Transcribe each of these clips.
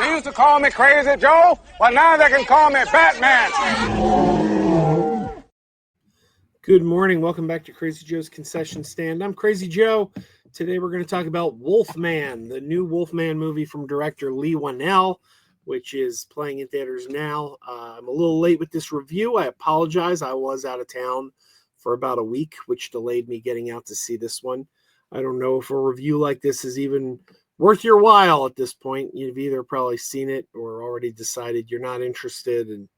They used to call me Crazy Joe, but now they can call me Batman. Good morning. Welcome back to Crazy Joe's Concession Stand. I'm Crazy Joe. Today we're going to talk about Wolfman, the new Wolfman movie from director Leigh Whannell, which is playing in theaters now. I'm a little late with this review. I apologize. I was out of town for about a week, which delayed me getting out to see this one. I don't know if a review like this is even worth your while at this point. You've either probably seen it or already decided you're not interested and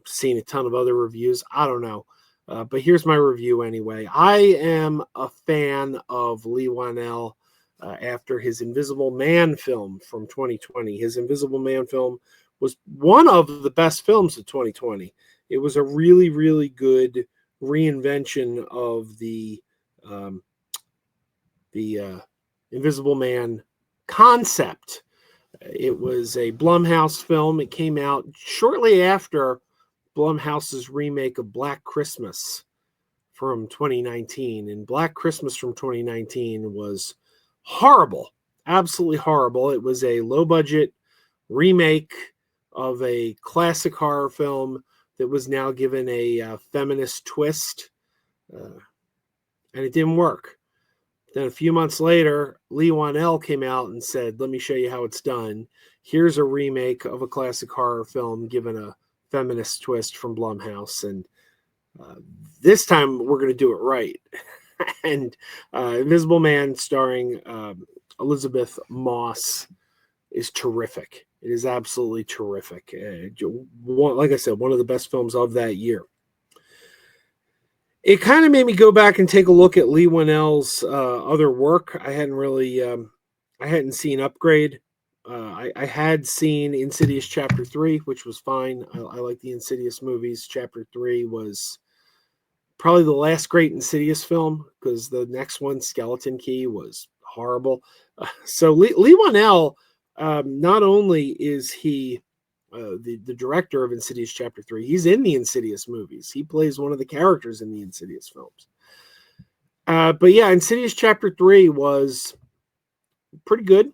seen a ton of other reviews. I don't know. But here's my review anyway. I am a fan of Leigh Whannell after his Invisible Man film from 2020. His Invisible Man film was one of the best films of 2020. It was a really, really good reinvention of the Invisible Man concept. It was a Blumhouse film. It came out shortly after Blumhouse's remake of Black Christmas from 2019. And Black Christmas from 2019 was horrible, absolutely horrible. It was a low-budget remake of a classic horror film that was now given a feminist twist, and it didn't work. Then a few months later, Leigh Whannell came out and said, let me show you how it's done. Here's a remake of a classic horror film given a feminist twist from Blumhouse, and this time we're going to do it right. And Invisible Man starring Elizabeth Moss is terrific. It is absolutely terrific. Like I said, one of the best films of that year. It kind of made me go back and take a look at Leigh Whannell's other work. I hadn't seen Upgrade. I had seen Insidious Chapter 3, which was fine. I like the Insidious movies. Chapter 3 was probably the last great Insidious film, because the next one, Skeleton Key, was horrible. So Leigh Whannell, not only is he the director of Insidious Chapter 3, he's in the Insidious movies. He plays one of the characters in the Insidious films. But yeah, Insidious Chapter 3 was pretty good.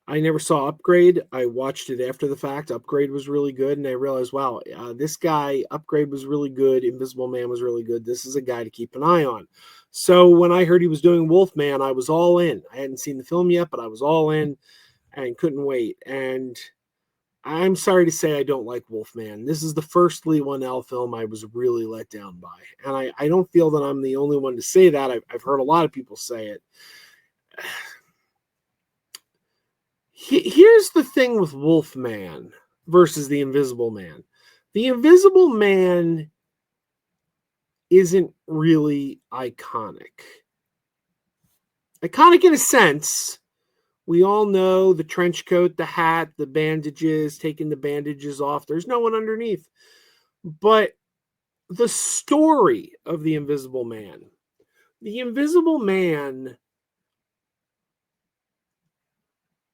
I never saw Upgrade. I watched it after the fact. Upgrade was really good, and I realized, wow, this guy, Upgrade was really good. Invisible Man was really good. This is a guy to keep an eye on. So when I heard he was doing Wolfman, I was all in. I hadn't seen the film yet, but I was all in and couldn't wait. And I'm sorry to say I don't like Wolfman. This is the first Leigh Whannell film I was really let down by. And I don't feel that I'm the only one to say that. I've heard a lot of people say it. Here's the thing with Wolfman versus the Invisible Man. The Invisible Man isn't really iconic. Iconic in a sense. We all know the trench coat, the hat, the bandages, taking the bandages off. There's no one underneath. But the story of the Invisible Man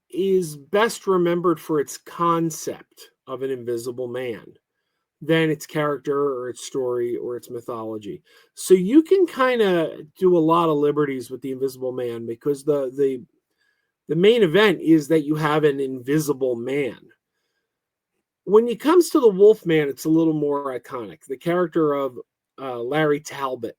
is best remembered for its concept of an invisible man than its character or its story or its mythology. So you can kind of do a lot of liberties with the Invisible Man, because the main event is that you have an invisible man. When it comes to the Wolfman, it's a little more iconic. The character of Larry Talbot.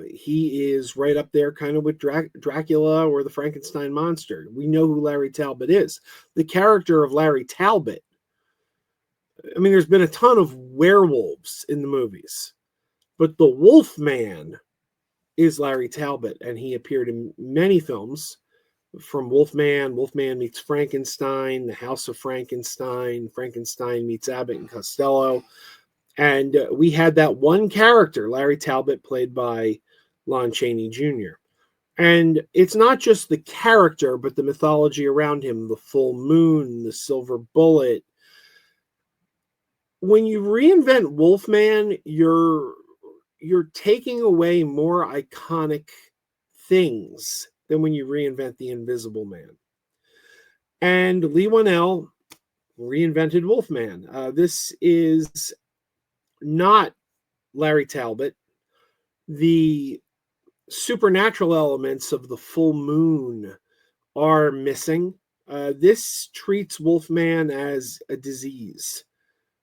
He is right up there kind of with Dracula or the Frankenstein monster. We know who Larry Talbot is. The character of Larry Talbot, I mean, there's been a ton of werewolves in the movies, but the Wolfman is Larry Talbot, and he appeared in many films, from Wolfman, Wolfman Meets Frankenstein, The House of Frankenstein, Frankenstein Meets Abbott and Costello. And we had that one character, Larry Talbot, played by Lon Chaney Jr. And it's not just the character, but the mythology around him, the full moon, the silver bullet. When you reinvent Wolfman, you're taking away more iconic things than when you reinvent the Invisible Man. And Leigh Whannell reinvented Wolfman. This is not Larry Talbot. The supernatural elements of the full moon are missing. This treats Wolfman as a disease.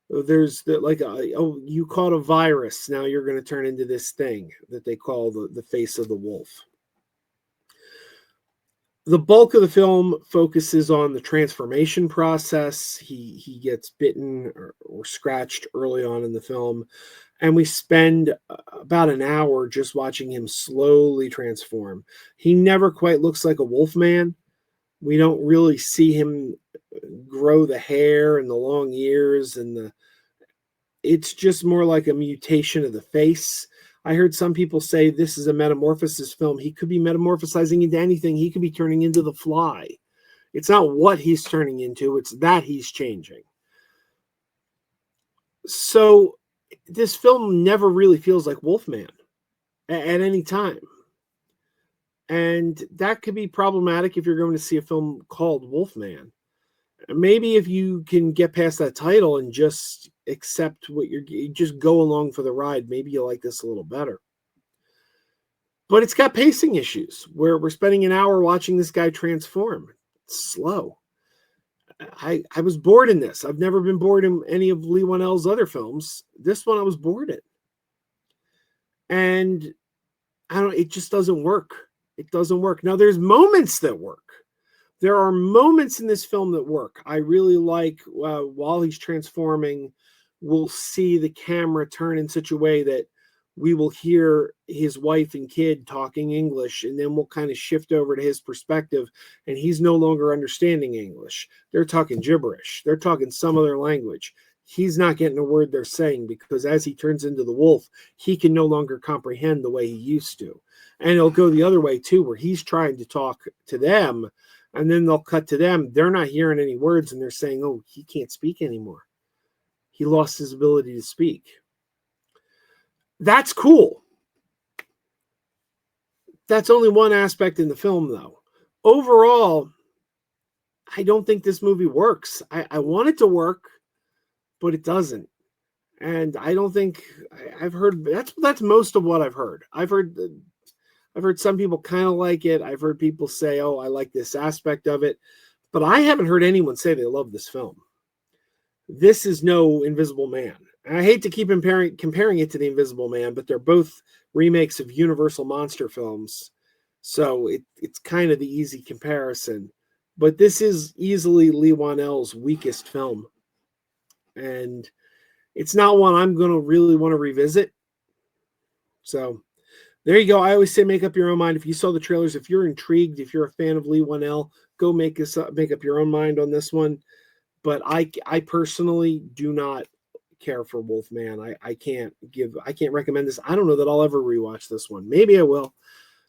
There's you caught a virus. Now you're going to turn into this thing that they call the face of the wolf. The bulk of the film focuses on the transformation process. He gets bitten or scratched early on in the film, and we spend about an hour just watching him slowly transform. He never quite looks like a wolf man. We don't really see him grow the hair and the long ears, and it's just more like a mutation of the face. I heard some people say this is a metamorphosis film. He could be metamorphosizing into anything. He could be turning into the Fly. It's not what he's turning into, it's that he's changing. So this film never really feels like Wolfman at any time. And that could be problematic if you're going to see a film called Wolfman. Maybe if you can get past that title and just accept you just go along for the ride, maybe you'll like this a little better. But it's got pacing issues where we're spending an hour watching this guy transform. It's slow. I was bored in this. I've never been bored in any of Leigh Whannell's other films. This one I was bored in. And it just doesn't work. It doesn't work. Now there's moments that work. There are moments in this film that work. I really like while he's transforming, we'll see the camera turn in such a way that we will hear his wife and kid talking English, and then we'll kind of shift over to his perspective, and he's no longer understanding English. They're talking gibberish. They're talking some other language. He's not getting a word they're saying because as he turns into the wolf, he can no longer comprehend the way he used to. And it'll go the other way too, where he's trying to talk to them, and then they'll cut to them. They're not hearing any words, and they're saying, oh, he can't speak anymore. He lost his ability to speak. That's cool. That's only one aspect in the film, though. Overall, I don't think this movie works. I want it to work, but it doesn't. And I don't think I've heard that's most of what I've heard. I've heard some people kind of like it. I've heard people say, oh, I like this aspect of it. But I haven't heard anyone say they love this film. This is no Invisible Man. And I hate to keep comparing it to The Invisible Man, but they're both remakes of Universal monster films. So it's kind of the easy comparison. But this is easily Leigh Whannell's weakest film. And it's not one I'm going to really want to revisit. So there you go. I always say make up your own mind. If you saw the trailers, if you're intrigued, if you're a fan of Leigh Whannell, go make up your own mind on this one. But I personally do not care for Wolfman. I can't recommend this. I don't know that I'll ever rewatch this one. Maybe I will.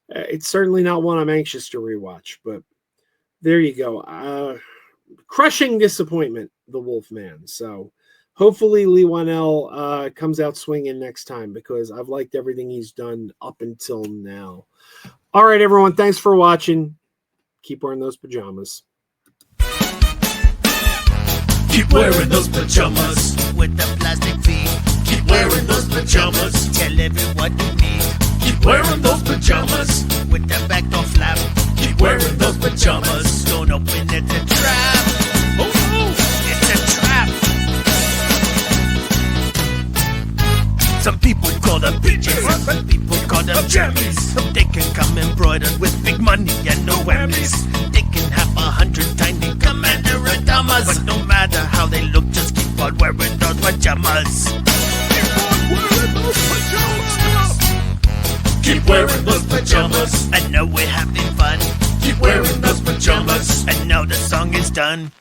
It's certainly not one I'm anxious to rewatch, but there you go. Crushing disappointment, The Wolfman. So hopefully Leigh Whannell comes out swinging next time because I've liked everything he's done up until now. All right, everyone. Thanks for watching. Keep wearing those pajamas. Keep wearing those pajamas with the plastic feet. Keep wearing those pajamas. Tell everyone you meet. Keep wearing those pajamas with the back door flap. Keep wearing those pajamas. Don't open it, it's a trap. Oh no, it's a trap. Some people call them PJs, some people call them jammies. They can come embroidered with big money and no whammies. They can have 100 tiny commander pajamas, but no matter how they look, just keep on wearing those pajamas. Keep on wearing those pajamas. Keep wearing those pajamas. I know we're having fun. Keep wearing those pajamas. And now the song is done.